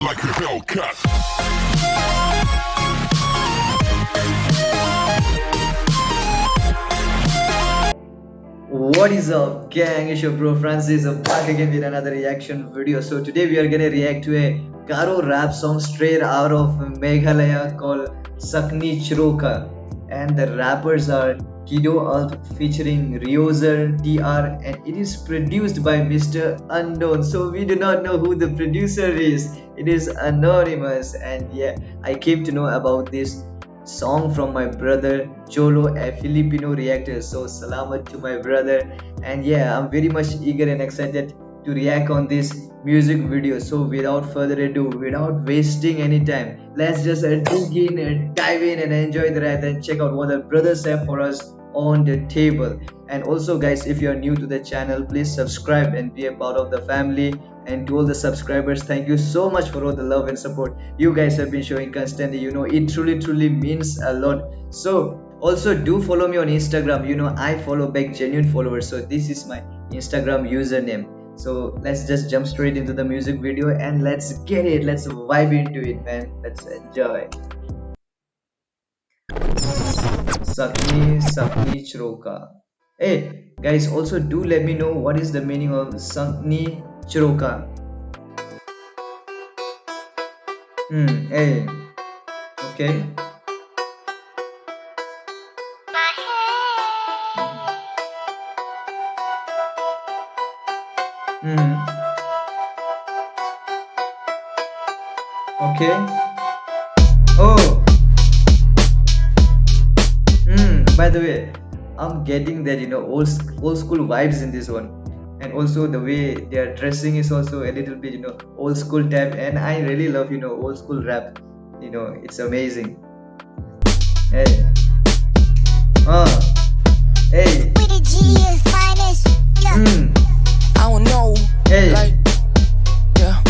like a Hellcat. What is up, gang? It's your bro Francis back again with another reaction video. So today we are gonna react to a Garo rap song straight out of Meghalaya called Sakgni Chroka, and the rappers are KiDo AlpH featuring Riozer, TR, and it is produced by Mr. Unknown. So we do not know who the producer is. It is anonymous, and yeah, I came to know about this song from my brother Cholo, a Filipino reactor. So salamat to my brother, and yeah, I'm very much eager and excited to react on this music video. So without further ado, without wasting any time, let's just dig in and dive in and enjoy the ride and check out what the brothers have for us on the table. And also guys, if you are new to the channel, please subscribe and be a part of the family. And to all the subscribers, thank you so much for all the love and support you guys have been showing constantly. You know, it truly means a lot. So also do follow me on Instagram. You know, I follow back genuine followers, so this is my Instagram username. So let's just jump straight into the music video and let's get it. Let's vibe into it, man. Let's enjoy. Sakgni Chroka. Hey guys, also do let me know what is the meaning of Sakgni Chroka. Hey. Okay. Okay. Oh. By the way, I'm getting that, you know, old school vibes in this one, and also the way they are dressing is also a little bit, you know, old school type, and I really love, you know, old school rap. You know, it's amazing. Hey. Hey. With the G is finest. I don't know. Hey. Like, yeah.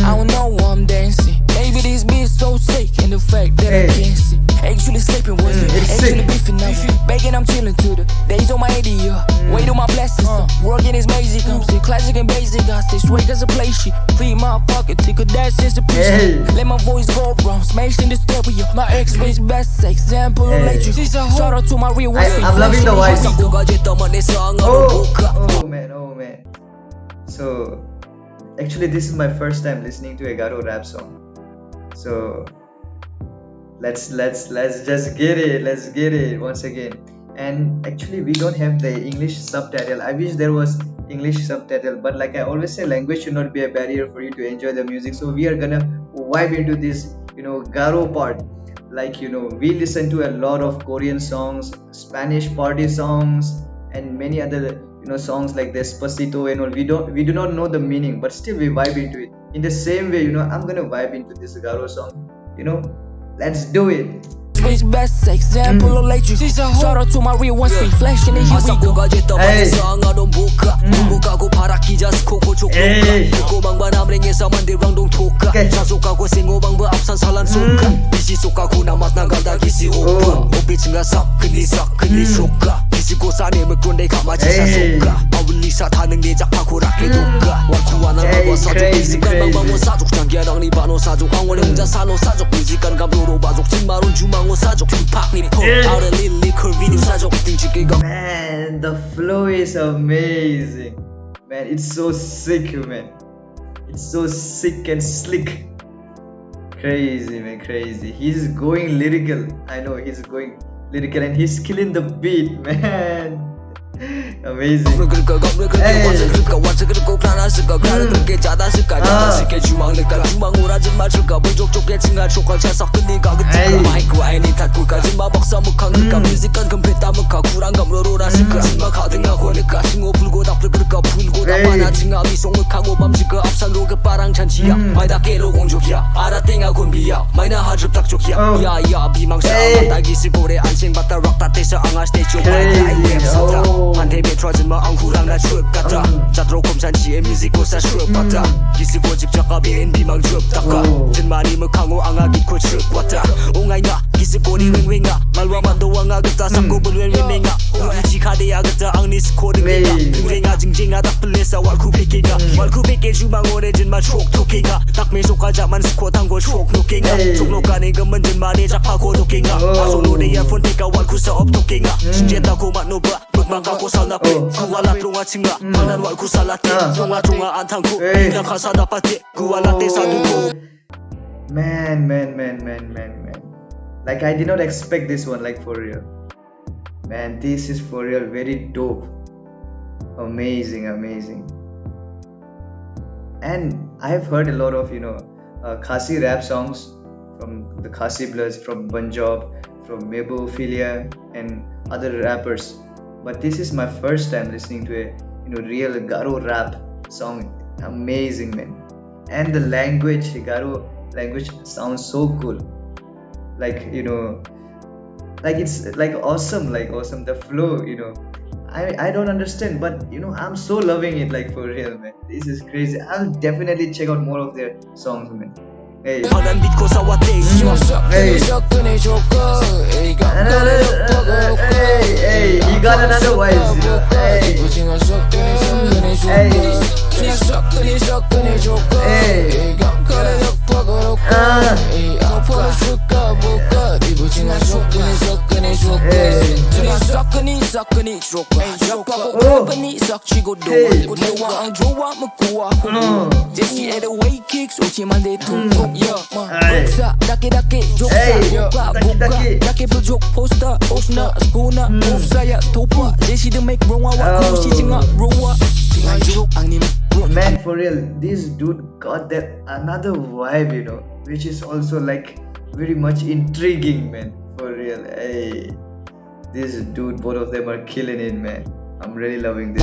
I don't know why I'm dancing. Maybe this beat so sick, and the fact that I can't see. Actually sleeping with me. Actually beefing now. Baking, I'm chilling to the days on my idea. Wait on my blessings. Working is basic. I'm still classic and basic. I stay straight as a play shit. Feed my pocket, take a dash since the piece. Let my voice go wrong. Smashed in the stereo. My ex-bitch best example of late. Shout out to my real wife. I'm loving the voice. Oh man. So actually this is my first time listening to a Garo rap song. So let's just get it once again. And actually we don't have the English subtitle. I wish there was English subtitle, but like I always say, language should not be a barrier for you to enjoy the music. So we are gonna vibe into this, you know, Garo part. Like, you know, we listen to a lot of Korean songs, Spanish party songs, and many other, you know, songs like Despacito and all. We do not know the meaning, but still we vibe into it. In the same way, you know, I'm gonna vibe into this Garo song. You know, let's do it. Best example of late. Shout out to my real ones, be flashing in you. Hey. Man, the flow is amazing. Man, it's so sick, man. It's so sick and slick. Crazy, man, crazy. He's going lyrical. I know he's going lyrical, and he's killing the beat, man. Amazing. 트라진 마 앙후랑 나 추억 같다 자트로 콤산지의 뮤직고 사 추억 받다 기스고 집자가 비엔비망 추억 닦아 진만이 묵항고 앙아기 코 추억 왔다 옹아이나 기스고리 횡횡아 말와 만도 앙아그다 상고불 횡횡아 우리지 가대야 그다 앙니 스코르가 우랭아 징징하다 플레사 왈쿠베케가 왈쿠베케 주망 오래진 마 추억 토케가 닭매속가자만 스코 당고 추억 노케가 촉록가네 금은 진만이 작하고 도케가 아소노레야 폰테가 왈쿠사 업토케가 신제다고 만노바 묵망가고 살나페 구알라 똥아 칭아 만난 왈쿠 살라테 똥아 똥아 안탕고 그냥 가사다 파테 구알라테 사두고 Man. Like I did not expect this one, like for real. Man, this is for real very dope. Amazing. And I have heard a lot of Khasi rap songs from the Khasi Bloods, from Punjab, from Mebophilia and other rappers. But this is my first time listening to a real Garo rap song. Amazing, man. And the language, Garo language sounds so cool. Like like it's like awesome. The flow, I don't understand, but I'm so loving it, like for real, man. This is crazy. I'll definitely check out more of their songs, man. Hey. Hey, he got another voice. Sakgni Chroka Yapako Kapani Sakchigo Do Kutewa ang jowa magkuha ko Jesse at the way kicks Uchimande tutok Buksa dake Joksa Buka Dake bujok poster Osna Skuna Ufsaya Topa Jesse the make wrong Waku Shijinga Rowa Tingan jurok ang nim Man, for real, this dude got that another vibe, which is also like very much intriguing, man. For real, hey. This dude, both of them are killing it, man. I'm really loving this.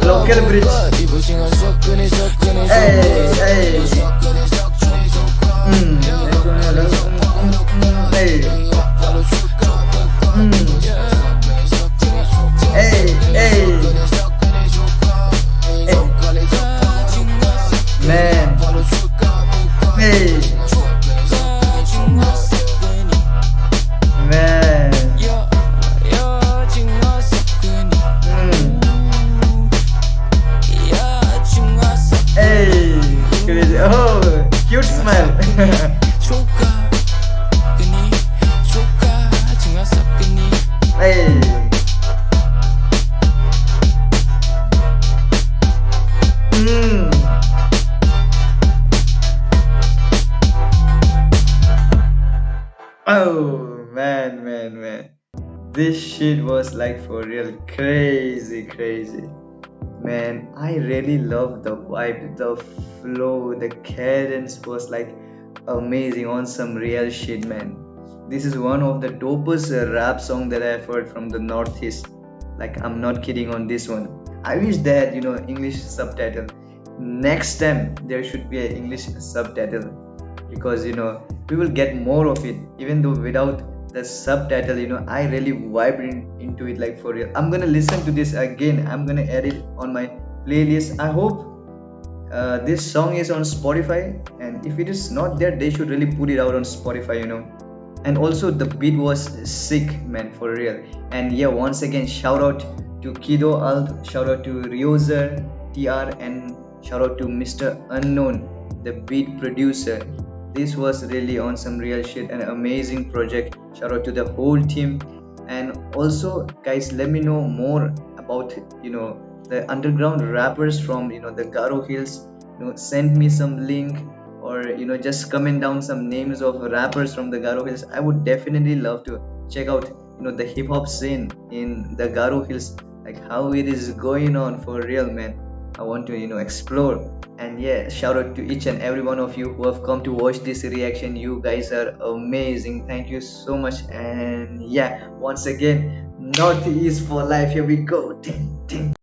Local bridge. Cute smile. Hey. Oh man. This shit was like for real crazy. Man, I really love the vibe, the flow, the cadence was like amazing on some real shit, man. This is one of the dopest rap song that I've heard from the Northeast. Like, I'm not kidding on this one. I wish they had, English subtitle. Next time there should be an English subtitle, because we will get more of it. Even though without the subtitle, I really vibrate into it, like for real. I'm gonna listen to this again. I'm gonna add it on my playlist. I hope this song is on Spotify, and if it is not there, they should really put it out on Spotify, And also the beat was sick, man, for real. And yeah, once again, shout out to KiDo, AlpH, shout out to Riozer, TR, and shout out to Mr. UnKnown, the beat producer. This was really on some real shit, an amazing project. Shout out to the whole team. And also, guys, let me know more about the underground rappers from the Garo Hills. Send me some link, or just comment down some names of rappers from the Garo Hills. I would definitely love to check out the hip hop scene in the Garo Hills, like how it is going on for real, man. I want to explore. And yeah, shout out to each and every one of you who have come to watch this reaction. You guys are amazing, thank you so much. And yeah, once again, Northeast for life, here we go. Ding, ding.